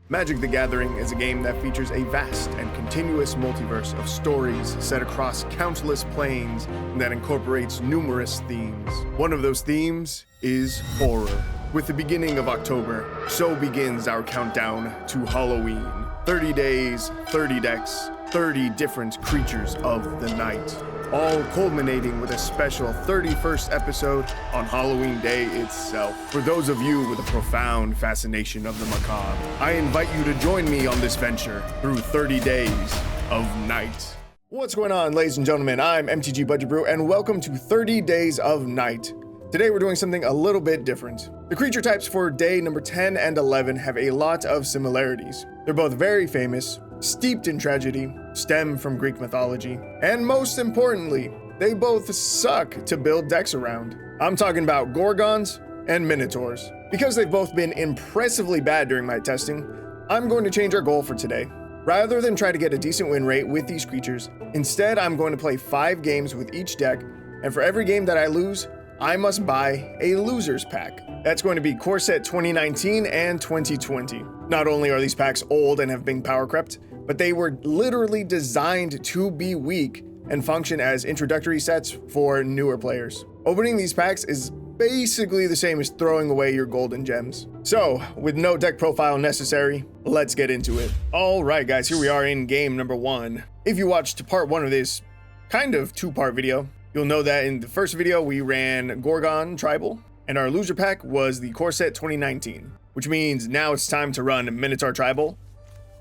Magic the Gathering is a game that features a vast and continuous multiverse of stories set across countless planes and that incorporates numerous themes. One of those themes is horror. With the beginning of October, so begins our countdown to Halloween. 30 days, 30 decks, 30 different creatures of the night, all culminating with a special 31st episode on Halloween Day itself. For those of you with a profound fascination of the macabre, I invite you to join me on this venture through 30 days of night. What's going on, ladies and gentlemen? I'm MTG Budget Brew, and welcome to 30 Days of Night. Today we're doing something a little bit different. The creature types for day number 10 and 11 have a lot of similarities. They're both very famous, steeped in tragedy, stem from Greek mythology, and most importantly, they both suck to build decks around. I'm talking about Gorgons and Minotaurs. Because they've both been impressively bad during my testing, I'm going to change our goal for today. Rather than try to get a decent win rate with these creatures, instead I'm going to play 5 games with each deck, and for every game that I lose, I must buy a loser's pack. That's going to be core set 2019 and 2020. Not only are these packs old and have been power crept, but they were literally designed to be weak and function as introductory sets for newer players. Opening these packs is basically the same as throwing away your golden gems. So, with no deck profile necessary, let's get into it. All right, guys, here we are in game number 1. If you watched part 1 of this kind of 2-part video, you'll know that in the first video we ran Gorgon Tribal, and our loser pack was the core set 2019, which means now it's time to run Minotaur Tribal.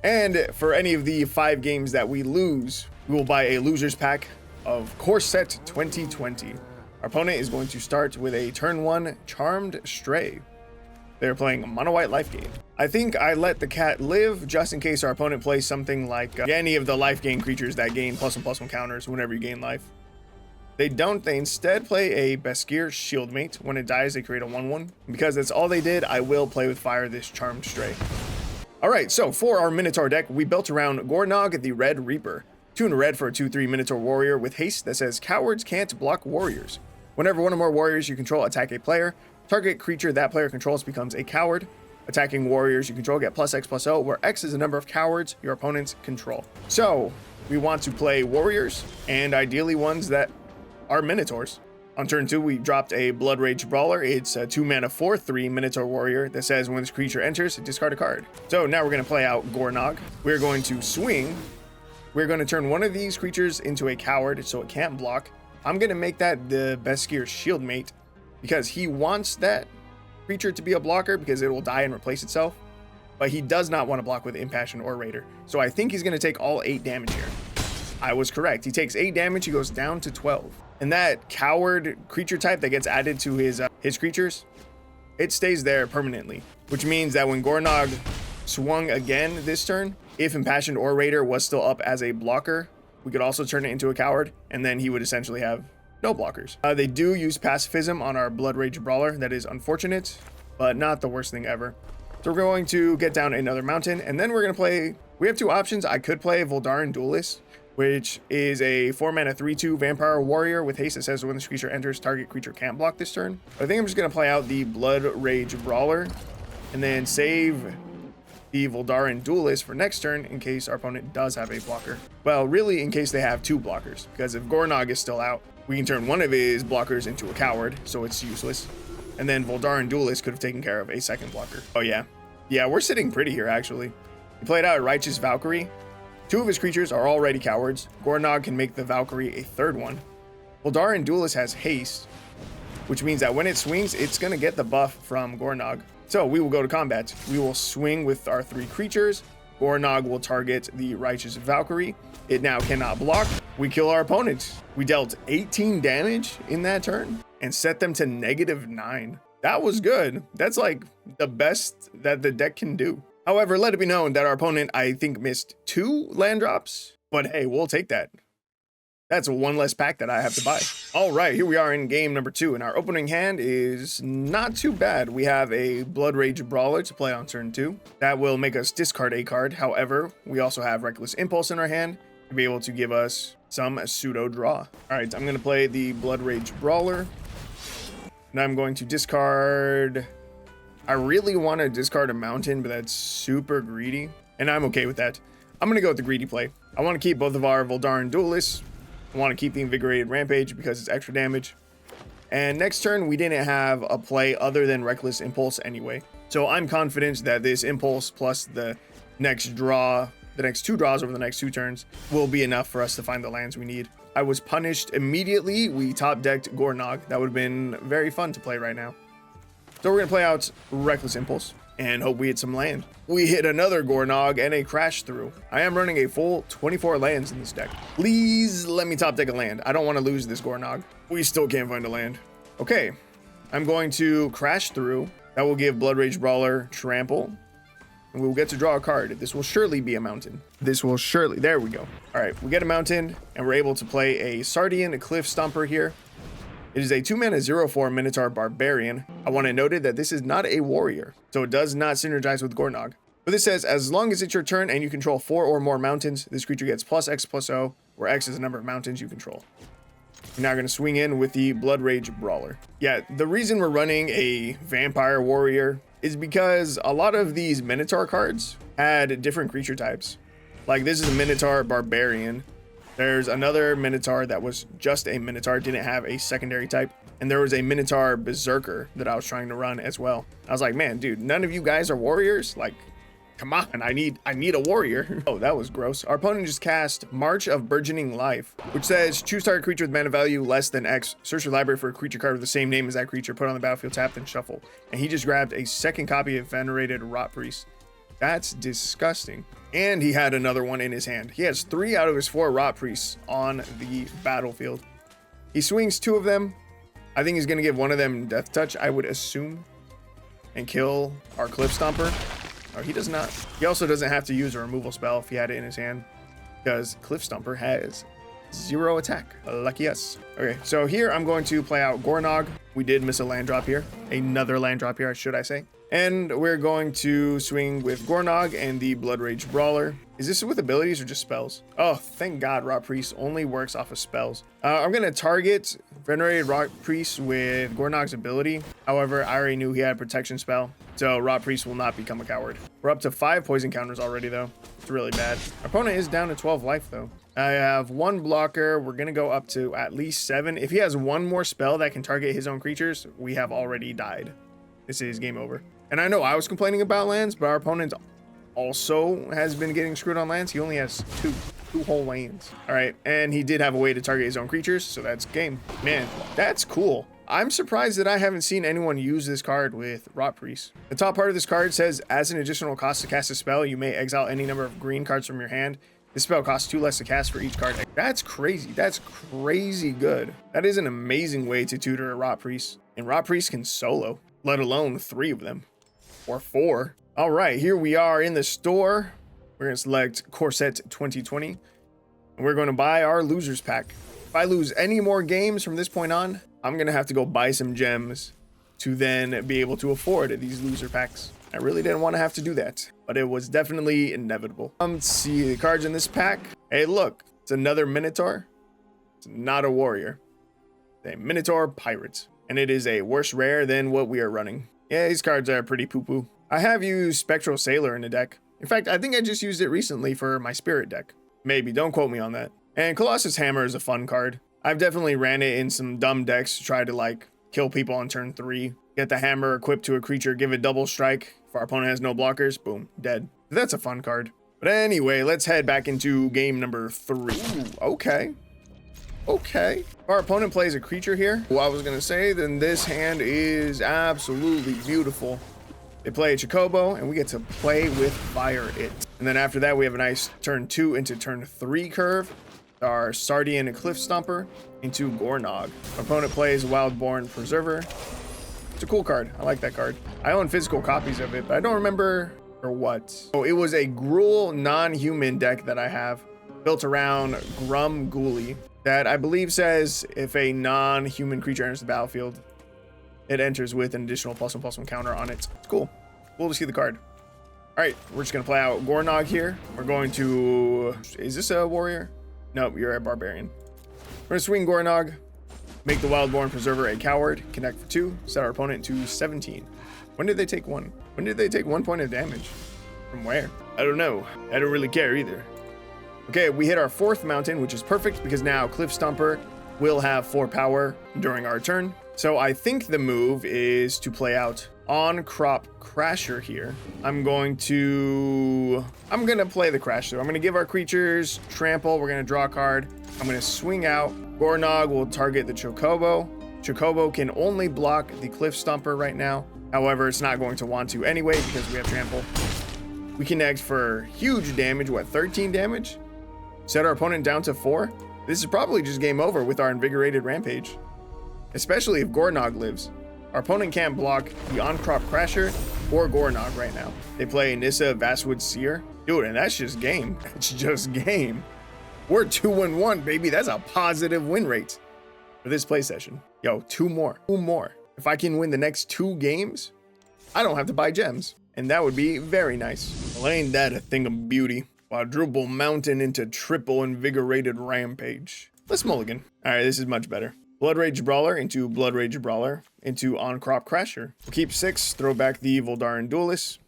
And for any of the 5 games that we lose, we will buy a loser's pack of core set 2020. Our opponent is going to start with a turn 1 Charmed Stray. They're playing a mono white life gain. I think I let the cat live just in case our opponent plays something like any of the life gain creatures that gain +1/+1 counters whenever you gain life. They don't. They instead play a Beskir Shieldmate. When it dies, they create a 1/1. Because that's all they did, I will play with fire this Charmed Stray. Alright, so for our Minotaur deck, we built around Gornog the Red Reaper. 2 in a red for a 2/3 Minotaur Warrior with haste that says cowards can't block warriors. Whenever one or more warriors you control attack a player, target creature that player controls becomes a coward. Attacking warriors you control get +X/+0, where X is the number of cowards your opponents control. So, we want to play warriors, and ideally ones that are Minotaurs. On turn 2, we dropped a Blood Rage Brawler. It's a 2-mana 4/3 Minotaur Warrior that says when this creature enters, discard a card. So now we're going to play out Gornog. We're going to swing. We're going to turn one of these creatures into a coward so it can't block. I'm going to make that the Beskir Shieldmate because he wants that creature to be a blocker because it will die and replace itself. But he does not want to block with Impassion or Raider. So I think he's going to take all 8 damage here. I was correct. He takes 8 damage. He goes down to 12. And that coward creature type that gets added to his creatures, it stays there permanently. Which means that when Gornog swung again this turn, if Impassioned or Raider was still up as a blocker, we could also turn it into a coward, and then he would essentially have no blockers. They do use pacifism on our Blood Rage Brawler. That is unfortunate, but not the worst thing ever. So we're going to get down another mountain, and then we're going to play... We have 2 options. I could play Voldaren Duelist, which is a 4-mana 3/2 Vampire Warrior with haste that says when this creature enters, target creature can't block this turn. But I think I'm just going to play out the Blood Rage Brawler and then save the Voldaren Duelist for next turn in case our opponent does have a blocker. Well, really in case they have 2 blockers, because if Gornog is still out, we can turn one of his blockers into a coward, so it's useless. And then Voldaren Duelist could have taken care of a second blocker. Oh yeah. Yeah, we're sitting pretty here actually. He played out a Righteous Valkyrie. 2 of his creatures are already cowards. Gornog can make the Valkyrie a 3rd one. Voldaren Duelist has haste, which means that when it swings, it's going to get the buff from Gornog. So we will go to combat. We will swing with our 3 creatures. Gornog will target the Righteous Valkyrie. It now cannot block. We kill our opponent. We dealt 18 damage in that turn and set them to -9. That was good. That's like the best that the deck can do. However, let it be known that our opponent, I think, missed 2 land drops, but hey, we'll take that. That's 1 less pack that I have to buy. All right, here we are in game number 2, and our opening hand is not too bad. We have a Blood Rage Brawler to play on turn 2. That will make us discard a card. However, we also have Reckless Impulse in our hand to be able to give us some pseudo draw. All right, I'm going to play the Blood Rage Brawler, and I'm going to discard I really want to discard a mountain, but that's super greedy, and I'm okay with that. I'm going to go with the greedy play. I want to keep both of our Voldaran duelists. I want to keep the invigorated rampage because it's extra damage. And next turn, we didn't have a play other than reckless impulse anyway. So I'm confident that this impulse plus the next draw, the next 2 draws over the next 2 turns will be enough for us to find the lands we need. I was punished immediately. We top decked Gornog. That would have been very fun to play right now. So we're going to play out reckless impulse and hope we hit some land. We hit another Gornog and a crash through. I am running a full 24 lands in this deck. Please let me top deck a land. I don't want to lose this Gornog. We still can't find a land. Okay, I'm going to crash through. That will give Blood Rage Brawler trample. And we'll get to draw a card. This will surely be a mountain. This will surely, there we go. All right, we get a mountain and we're able to play a Sardian Cliff Stomper here. It is a 2-mana 0/4 Minotaur Barbarian. I want to note that this is not a warrior, so it does not synergize with Gornog. But this says, as long as it's your turn and you control 4 or more mountains, this creature gets +X/+0, where X is the number of mountains you control. We're now going to swing in with the Blood Rage Brawler. Yeah, the reason we're running a Vampire Warrior is because a lot of these Minotaur cards had different creature types. Like this is a Minotaur Barbarian. There's another Minotaur that was just a Minotaur, didn't have a secondary type. And there was a Minotaur Berserker that I was trying to run as well. I was like, man, dude, none of you guys are warriors? Like, come on, I need a warrior. Oh, that was gross. Our opponent just cast March of Burgeoning Life, which says choose target creature with mana value less than X. Search your library for a creature card with the same name as that creature. Put it on the battlefield, tap, then shuffle. And he just grabbed a second copy of Venerated Rot Priest. That's disgusting. And he had another one in his hand. He has 3 out of his 4 Rot Priests on the battlefield. He swings 2 of them. I think he's going to give one of them Death Touch, I would assume, and kill our Cliff Stomper. Oh, he does not. He also doesn't have to use a removal spell if he had it in his hand, because Cliff Stomper has 0 attack. Lucky us. Okay, so here I'm going to play out Gornog. We did miss a land drop here. Another land drop here, should I say. And we're going to swing with Gornog and the Blood Rage Brawler. Is this with abilities or just spells? Oh, thank God Rot Priest only works off of spells. I'm going to target Venerated Rot Priest with Gornog's ability. However, I already knew he had a protection spell, so Rot Priest will not become a coward. We're up to 5 poison counters already, though. It's really bad. Our opponent is down to 12 life, though. I have 1 blocker. We're going to go up to at least 7. If he has 1 more spell that can target his own creatures, we have already died. This is game over. And I know I was complaining about lands, but our opponent also has been getting screwed on lands. He only has two whole lanes. All right, and he did have a way to target his own creatures, so that's game. Man, that's cool. I'm surprised that I haven't seen anyone use this card with Rot Priest. The top part of this card says, as an additional cost to cast a spell, you may exile any number of green cards from your hand. This spell costs 2 less to cast for each card. That's crazy. That's crazy good. That is an amazing way to tutor a Rot Priest. And Rot Priest can solo, let alone 3 of them. Or 4. All right, here we are in the store. We're gonna select Corset 2020. And we're gonna buy our losers pack. If I lose any more games from this point on, I'm gonna have to go buy some gems to then be able to afford these loser packs. I really didn't want to have to do that, but it was definitely inevitable. Let's see the cards in this pack. Hey, look, it's another Minotaur. It's not a warrior. It's a Minotaur Pirate. And it is a worse rare than what we are running. Yeah, these cards are pretty poo-poo. I have used Spectral Sailor in the deck. In fact, I think I just used it recently for my Spirit deck. Maybe, don't quote me on that. And Colossus Hammer is a fun card. I've definitely ran it in some dumb decks to try to like kill people on turn 3. Get the hammer equipped to a creature, give it double strike. If our opponent has no blockers, boom, dead. That's a fun card. But anyway, let's head back into game number 3. Ooh, okay. Okay. If our opponent plays a creature here, well, I was going to say, then this hand is absolutely beautiful. They play a Chocobo, and we get to play with Fire It. And then after that, we have a nice turn 2 into turn 3 curve. Our Sardian Cliff Stomper into Gornog. Our opponent plays Wildborn Preserver. It's a cool card. I like that card. I own physical copies of it, but I don't remember or what. Oh, it was a Gruul non-human deck that I have built around Grum Ghoulie that I believe says if a non-human creature enters the battlefield, it enters with an additional +1/+1 counter on it. It's cool. Cool to see the card. All right, we're just gonna play out Gornog here. We're going to, is this a warrior? Nope, you're a barbarian. We're gonna swing Gornog, make the Wildborn Preserver a coward, connect for 2, set our opponent to 17. When did they take one? When did they take 1 point of damage? From where? I don't know. I don't really care either. Okay, we hit our 4th mountain, which is perfect because now Cliff Stomper will have 4 power during our turn. So I think the move is to play out on Crop Crasher here. I'm gonna play the Crash through. I'm gonna give our creatures Trample. We're gonna draw a card. I'm gonna swing out. Gornog will target the Chocobo. Chocobo can only block the Cliff Stomper right now. However, it's not going to want to anyway because we have Trample. We connect for huge damage, what, 13 damage? Set our opponent down to 4? This is probably just game over with our Invigorated Rampage. Especially if Gornog lives. Our opponent can't block the On-Crop Crasher or Gornog right now. They play Nissa Vastwood Seer. Dude, and that's just game. It's just game. We're 2-1, baby. That's a positive win rate for this play session. Yo, 2 more. 2 more. If I can win the next 2 games, I don't have to buy gems. And that would be very nice. Well, ain't that a thing of beauty? Quadruple Mountain into triple Invigorated Rampage. Let's mulligan. All right, this is much better. Blood Rage Brawler into Blood Rage Brawler into On-Crop Crasher. We'll keep 6, throw back the Voldaren Duelist.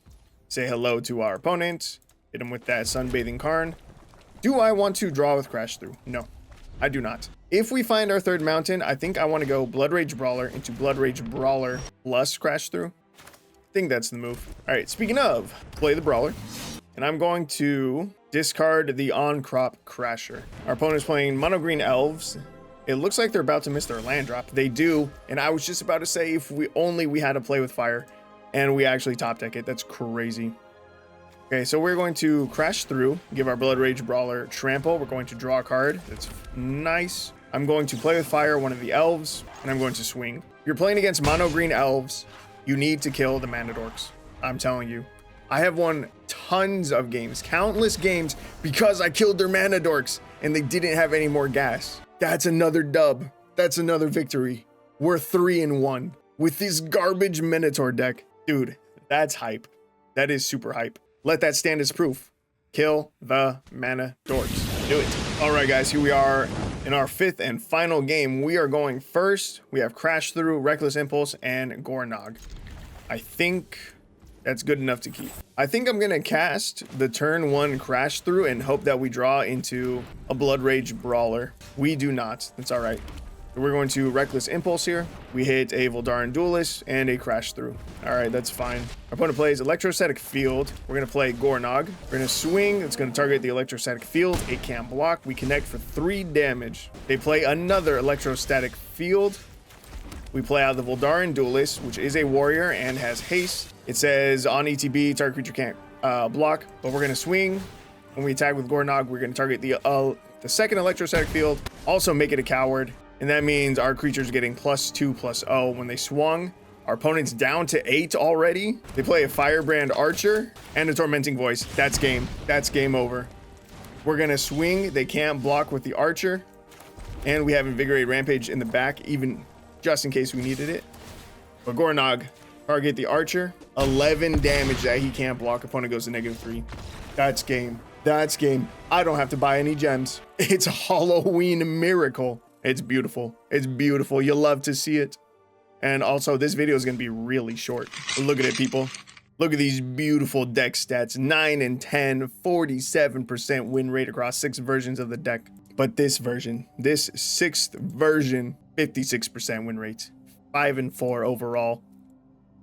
Say hello to our opponent. Hit him with that Sunbathing Karn. Do I want to draw with Crash Through? No, I do not. If we find our 3rd mountain, I think I want to go Blood Rage Brawler into Blood Rage Brawler plus Crash Through. I think that's the move. All right, speaking of, play the Brawler. And I'm going to discard the On-Crop Crasher. Our opponent's playing Mono Green Elves. It looks like they're about to miss their land drop. They do. And I was just about to say if we had to play with fire and we actually top deck it. That's crazy. Okay, so we're going to Crash Through, give our Blood Rage Brawler Trample. We're going to draw a card. That's nice. I'm going to play with fire, one of the elves, and I'm going to swing. If you're playing against Mono Green Elves, you need to kill the Mana Dorks. I'm telling you. I have won tons of games, countless games, because I killed their Mana Dorks and they didn't have any more gas. That's another dub. That's another victory. We're 3-1 with this garbage Minotaur deck. Dude, that's hype. That is super hype. Let that stand as proof. Kill the Mana Dorks. Do it. All right, guys, here we are in our 5th and final game. We are going first. We have Crash Through, Reckless Impulse, and Gornog. I think that's good enough to keep. I think I'm gonna cast the turn 1 Crash Through and hope that we draw into a Blood Rage Brawler. We do not. That's all right. So we're going to Reckless Impulse here. We hit a Voldaren Duelist and a Crash Through. All right, that's fine. Our opponent plays Electrostatic Field. We're gonna play Gornog. We're gonna swing. It's gonna target the Electrostatic Field. It can't block. We connect for 3 damage. They play another Electrostatic Field. We play out the Voldaren Duelist, which is a warrior and has haste. It says on ETB, target creature can't block, but we're gonna swing. When we attack with Gornog, we're gonna target the 2nd Electrostatic Field, also make it a coward. And that means our creature's getting +2/+0 when they swung. Our opponent's down to 8 already. They play a Firebrand Archer and a Tormenting Voice. That's game. That's game over. We're gonna swing. They can't block with the Archer. And we have Invigorated Rampage in the back, even just in case we needed it. But Gornog, target the Archer. 11 damage that he can't block. Opponent goes to -3. That's game. That's game. I don't have to buy any gems. It's a Halloween miracle. It's beautiful. It's beautiful. You'll love to see it. And also, this video is going to be really short. Look at it, people. Look at these beautiful deck stats. 9 and 10, 47% win rate across 6 versions of the deck. But this version, this 6th version, 56% win rate. 5 and 4 overall.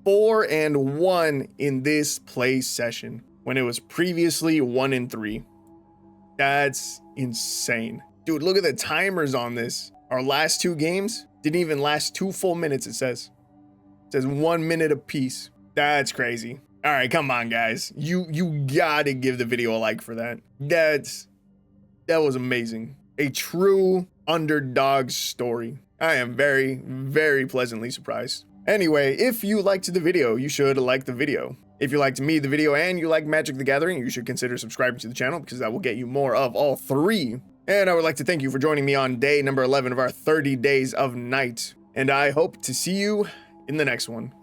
4 and 1 in this play session when it was previously 1 and 3. That's insane. Dude, look at the timers on this. Our last 2 games didn't even last 2 full minutes, it says. It says 1 minute apiece. That's crazy. All right, come on, guys. You gotta give the video a like for that. That was amazing. A true underdog story. I am very, very pleasantly surprised. Anyway, if you liked the video, you should like the video. If you liked me, the video, and you like Magic the Gathering, you should consider subscribing to the channel because that will get you more of all 3. And I would like to thank you for joining me on day number 11 of our 30 Days of Night. And I hope to see you in the next one.